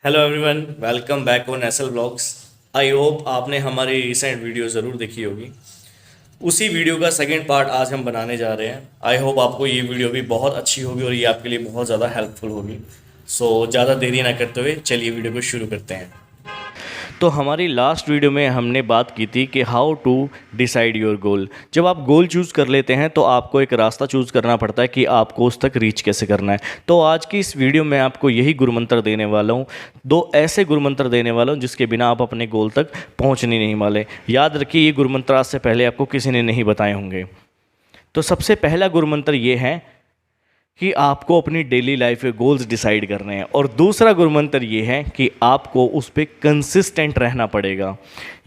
Hello everyone, welcome back on SL blogs. I hope आपने हमारी recent video ज़रूर देखी होगी। उसी वीडियो का सेकंड पार्ट आज हम बनाने जा रहे हैं। आई होप आपको ये वीडियो भी बहुत अच्छी होगी और ये आपके लिए बहुत ज़्यादा हेल्पफुल होगी। सो ज़्यादा देरी ना करते हुए चलिए वीडियो को शुरू करते हैं। तो हमारी लास्ट वीडियो में हमने बात की थी कि how to decide your goal. जब आप गोल चूज़ कर लेते हैं तो आपको एक रास्ता चूज़ करना पड़ता है कि आपको उस तक रीच कैसे करना है। तो आज की इस वीडियो में आपको यही गुरुमंत्र देने वाला हूँ। दो ऐसे गुरुमंत्र देने वाला हूँ जिसके बिना आप अपने गोल तक पहुँचने नहीं वाले। याद रखिए, ये गुरुमंत्र आज से पहले आपको किसी ने नहीं बताए होंगे। तो सबसे पहला गुरुमंत्र ये है कि आपको अपनी डेली लाइफ के गोल्स डिसाइड करने हैं, और दूसरा गुरुमंत्र ये है कि आपको उस पर कंसिस्टेंट रहना पड़ेगा।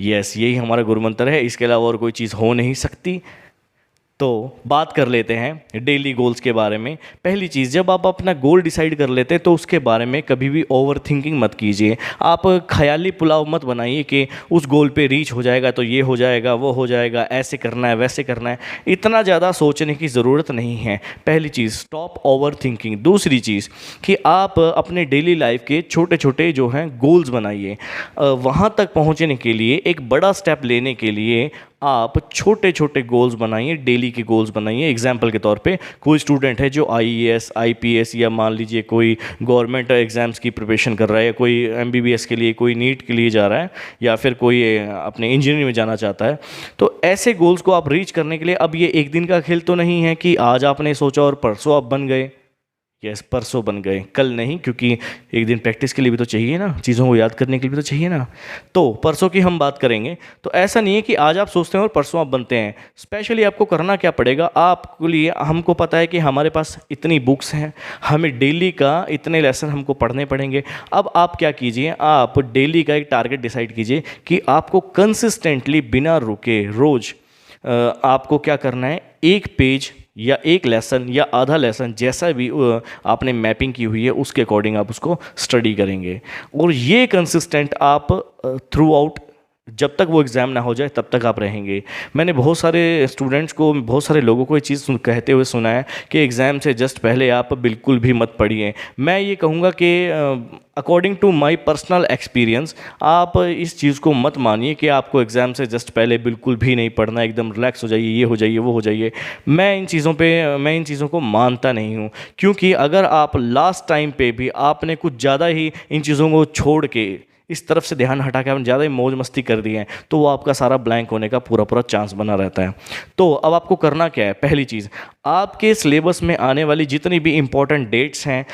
यस, यही हमारा गुरुमंत्र है, इसके अलावा और कोई चीज़ हो नहीं सकती। तो बात कर लेते हैं डेली गोल्स के बारे में। पहली चीज़, जब आप अपना गोल डिसाइड कर लेते हैं तो उसके बारे में कभी भी ओवर थिंकिंग मत कीजिए। आप ख्याली पुलाव मत बनाइए कि उस गोल पे रीच हो जाएगा तो ये हो जाएगा, वो हो जाएगा, ऐसे करना है, वैसे करना है। इतना ज़्यादा सोचने की ज़रूरत नहीं है। पहली चीज़, स्टॉप ओवर थिंकिंग। दूसरी चीज़ कि आप अपने डेली लाइफ के छोटे छोटे जो हैं गोल्स बनाइए। वहाँ तक पहुँचने के लिए, एक बड़ा स्टेप लेने के लिए आप छोटे छोटे गोल्स बनाइए, डेली के गोल्स बनाइए। एग्जाम्पल के तौर पे, कोई स्टूडेंट है जो आईएएस, आईपीएस या मान लीजिए कोई गवर्नमेंट एग्ज़ाम्स की प्रिपरेशन कर रहा है, कोई एमबीबीएस के लिए, कोई नीट के लिए जा रहा है, या फिर कोई अपने इंजीनियरिंग में जाना चाहता है। तो ऐसे गोल्स को आप रीच करने के लिए, अब ये एक दिन का खेल तो नहीं है कि आज आपने सोचा और परसों आप बन गए। यस, परसों बन गए, कल नहीं, क्योंकि एक दिन प्रैक्टिस के लिए भी तो चाहिए ना, चीज़ों को याद करने के लिए भी तो चाहिए ना। तो परसों की हम बात करेंगे। तो ऐसा नहीं है कि आज आप सोचते हैं और परसों आप बनते हैं। स्पेशली आपको करना क्या पड़ेगा, आपके लिए, हमको पता है कि हमारे पास इतनी बुक्स हैं, हमें डेली का इतने लेसन हमको पढ़ने पड़ेंगे। अब आप क्या कीजिए, आप डेली का एक टारगेट डिसाइड कीजिए कि आपको कंसिस्टेंटली बिना रुके रोज़ आपको क्या करना है। एक पेज या एक लेसन या आधा लेसन, जैसा भी आपने मैपिंग की हुई है उसके अकॉर्डिंग आप उसको स्टडी करेंगे। और ये कंसिस्टेंट आप थ्रू आउट, जब तक वो एग्ज़ाम ना हो जाए तब तक आप रहेंगे। मैंने बहुत सारे स्टूडेंट्स को, बहुत सारे लोगों को ये चीज़ कहते हुए सुना है कि एग्ज़ाम से जस्ट पहले आप बिल्कुल भी मत पढ़िए। मैं ये कहूँगा कि according to my personal experience, आप इस चीज़ को मत मानिए कि आपको एग्ज़ाम से जस्ट पहले बिल्कुल भी नहीं पढ़ना, एकदम रिलैक्स हो जाइए, ये हो जाइए, वो हो जाइए। मैं इन चीज़ों को मानता नहीं हूँ, क्योंकि अगर आप लास्ट टाइम पे भी आपने कुछ ज़्यादा ही इन चीज़ों को छोड़ के, इस तरफ से ध्यान हटा के आपने ज़्यादा ही मौज मस्ती कर दी है, तो वो आपका सारा ब्लैंक होने का पूरा पूरा चांस बना रहता है। तो अब आपको करना क्या है, पहली चीज़, आपके सिलेबस में आने वाली जितनी भी इम्पोर्टेंट डेट्स हैं,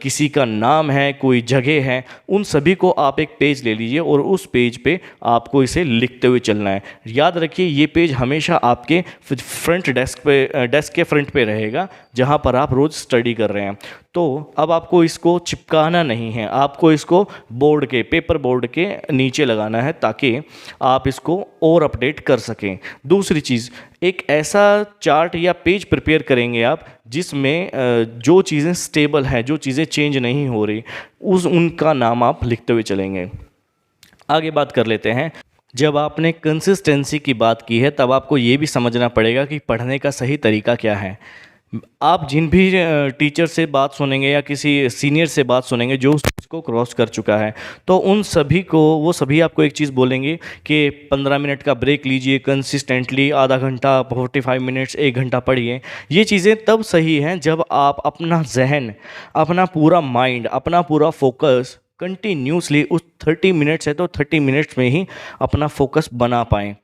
किसी का नाम है, कोई जगह है, उन सभी को आप एक पेज ले लीजिए और उस पेज पे आपको इसे लिखते हुए चलना है। याद रखिए, ये पेज हमेशा आपके फ्रंट डेस्क के फ्रंट पे रहेगा, जहाँ पर आप रोज़ स्टडी कर रहे हैं। तो अब आपको इसको चिपकाना नहीं है, आपको इसको बोर्ड के, पेपर बोर्ड के नीचे लगाना है, ताकि आप इसको और अपडेट कर सकें। दूसरी चीज़, एक ऐसा चार्ट या पेज प्रिपेयर करेंगे आप जिसमें जो चीज़ें स्टेबल हैं, जो चीज़ें चेंज नहीं हो रही, उनका नाम आप लिखते हुए चलेंगे। आगे बात कर लेते हैं। जब आपने कंसिस्टेंसी की बात की है, तब आपको ये भी समझना पड़ेगा कि पढ़ने का सही तरीका क्या है। आप जिन भी टीचर से बात सुनेंगे या किसी सीनियर से बात सुनेंगे जो उस चीज़ को क्रॉस कर चुका है, तो उन सभी को, वो सभी आपको एक चीज़ बोलेंगे कि 15 मिनट का ब्रेक लीजिए, कंसिस्टेंटली आधा घंटा, 45 मिनट्स, 1 घंटा पढ़िए। ये चीज़ें तब सही हैं जब आप अपना जहन, अपना पूरा माइंड, अपना पूरा फोकस कंटिन्यूसली उस 30 मिनट्स है तो 30 मिनट्स में ही अपना फोकस बना पाएँ।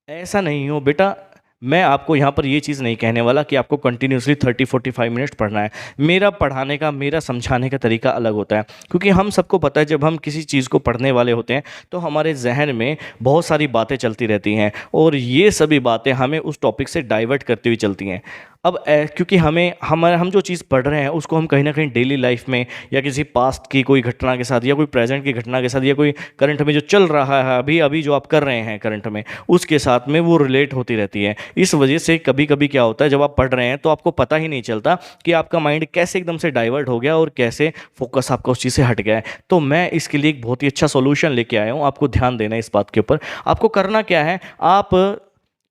ऐसा नहीं हो बेटा, मैं आपको यहाँ पर ये चीज़ नहीं कहने वाला कि आपको कंटिन्यूसली 30-45 मिनट्स पढ़ना है। मेरा पढ़ाने का, मेरा समझाने का तरीका अलग होता है, क्योंकि हम सबको पता है जब हम किसी चीज़ को पढ़ने वाले होते हैं तो हमारे जहन में बहुत सारी बातें चलती रहती हैं, और ये सभी बातें हमें उस टॉपिक से डाइवर्ट करती हुई चलती हैं। अब क्योंकि हम जो चीज़ पढ़ रहे हैं उसको हम कहीं ना कहीं डेली लाइफ में, या किसी पास्ट की कोई घटना के साथ, या कोई प्रेजेंट की घटना के साथ, या कोई करंट में जो चल रहा है अभी अभी जो आप कर रहे हैं करंट में, उसके साथ में वो रिलेट होती रहती है। इस वजह से कभी कभी क्या होता है, जब आप पढ़ रहे हैं तो आपको पता ही नहीं चलता कि आपका माइंड कैसे एकदम से डाइवर्ट हो गया और कैसे फोकस आपका उस चीज़ से हट गया है। तो मैं इसके लिए एक बहुत ही अच्छा सोल्यूशन लेके आया हूँ, आपको ध्यान देना है इस बात के ऊपर। आपको करना क्या है, आप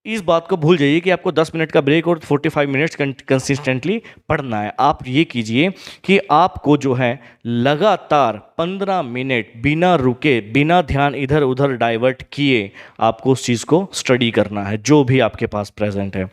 इस बात को भूल जाइए कि आपको 10 मिनट का ब्रेक और 45 मिनट्स कंसिस्टेंटली पढ़ना है। आप ये कीजिए कि आपको जो है लगातार 15 मिनट बिना रुके, बिना ध्यान इधर उधर डाइवर्ट किए आपको उस चीज़ को स्टडी करना है जो भी आपके पास प्रेजेंट है,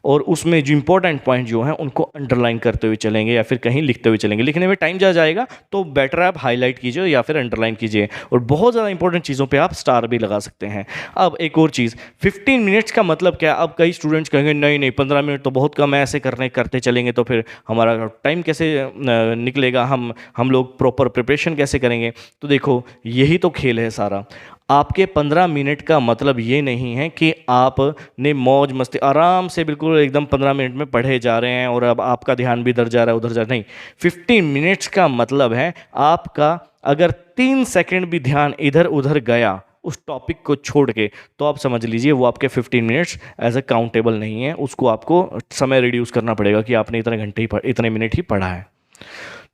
और उसमें जो इंपॉर्टेंट पॉइंट जो हैं उनको अंडरलाइन करते हुए चलेंगे या फिर कहीं लिखते हुए चलेंगे। लिखने में टाइम जा जाएगा तो बेटर आप हाईलाइट कीजिए या फिर अंडरलाइन कीजिए, और बहुत ज़्यादा इंपॉर्टेंट चीज़ों पे आप स्टार भी लगा सकते हैं। अब एक और चीज़, 15 मिनट्स का मतलब क्या? अब कई स्टूडेंट्स कहेंगे नहीं नहीं 15 मिनट तो बहुत कम है, ऐसे करते चलेंगे तो फिर हमारा टाइम कैसे निकलेगा, हम लोग प्रॉपर प्रिपरेशन कैसे करेंगे? तो देखो यही तो खेल है सारा। आपके 15 मिनट का मतलब ये नहीं है कि आपने मौज मस्ती आराम से बिल्कुल एकदम 15 मिनट में पढ़े जा रहे हैं और अब आपका ध्यान भी इधर जा रहा है उधर जा रहा है, नहीं। 15 मिनट्स का मतलब है आपका अगर 3 सेकंड भी ध्यान इधर उधर गया उस टॉपिक को छोड़ के, तो आप समझ लीजिए वो आपके 15 मिनट्स एज ए काउंटेबल नहीं है, उसको आपको समय रिड्यूस करना पड़ेगा कि आपने इतने मिनट ही पढ़ा है।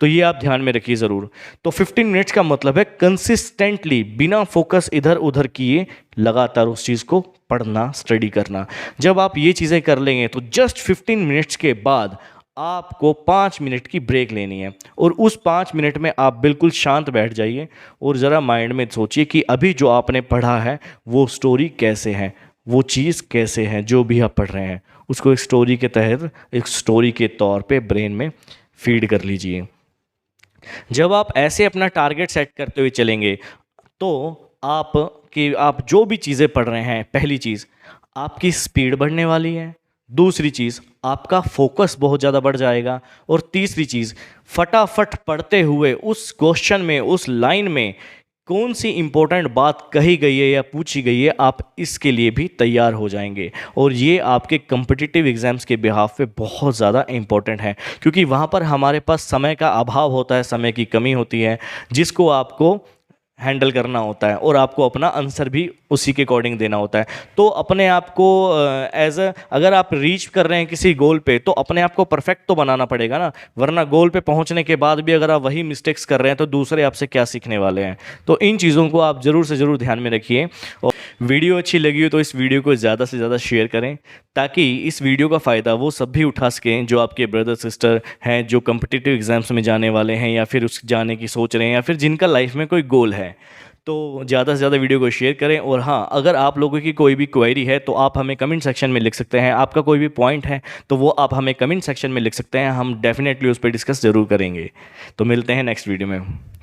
तो ये आप ध्यान में रखिए ज़रूर। तो 15 मिनट्स का मतलब है कंसिस्टेंटली बिना फोकस इधर उधर किए लगातार उस चीज़ को पढ़ना, स्टडी करना। जब आप ये चीज़ें कर लेंगे तो जस्ट 15 मिनट्स के बाद आपको 5 मिनट की ब्रेक लेनी है, और उस 5 मिनट में आप बिल्कुल शांत बैठ जाइए और ज़रा माइंड में सोचिए कि अभी जो आपने पढ़ा है वो स्टोरी कैसे है, वो चीज़ कैसे है जो भी आप पढ़ रहे हैं, उसको एक स्टोरी के तहत, एक स्टोरी के तौर पे ब्रेन में फीड कर लीजिए। जब आप ऐसे अपना टारगेट सेट करते हुए चलेंगे तो आप जो भी चीज़ें पढ़ रहे हैं, पहली चीज़ आपकी स्पीड बढ़ने वाली है, दूसरी चीज़ आपका फोकस बहुत ज़्यादा बढ़ जाएगा, और तीसरी चीज़ फटाफट पढ़ते हुए उस क्वेश्चन में, उस लाइन में कौन सी इंपॉर्टेंट बात कही गई है या पूछी गई है, आप इसके लिए भी तैयार हो जाएंगे। और ये आपके कम्पिटिटिव एग्ज़ाम्स के बिहाफ पे बहुत ज़्यादा इंपॉर्टेंट है, क्योंकि वहाँ पर हमारे पास समय का अभाव होता है, समय की कमी होती है, जिसको आपको हैंडल करना होता है और आपको अपना आंसर भी उसी के अकॉर्डिंग देना होता है। तो अपने आप को अगर आप रीच कर रहे हैं किसी गोल पे तो अपने आप को परफेक्ट तो बनाना पड़ेगा ना, वरना गोल पे पहुंचने के बाद भी अगर आप वही मिस्टेक्स कर रहे हैं तो दूसरे आपसे क्या सीखने वाले हैं। तो इन चीज़ों को आप ज़रूर से ज़रूर ध्यान में रखिए, और वीडियो अच्छी लगी हो तो इस वीडियो को ज़्यादा से ज़्यादा शेयर करें, ताकि इस वीडियो का फ़ायदा वो सब भी उठा सकें जो आपके ब्रदर सिस्टर हैं, जो कम्पिटिटिव एग्ज़ाम्स में जाने वाले हैं या फिर उस जाने की सोच रहे हैं, या फिर जिनका लाइफ में कोई गोल है। तो ज़्यादा से ज़्यादा वीडियो को शेयर करें। और हाँ, अगर आप लोगों की कोई भी क्वेरी है तो आप हमें कमेंट सेक्शन में लिख सकते हैं, आपका कोई भी पॉइंट है तो वो आप हमें कमेंट सेक्शन में लिख सकते हैं, हम डेफिनेटली उस पर डिस्कस ज़रूर करेंगे। तो मिलते हैं नेक्स्ट वीडियो में।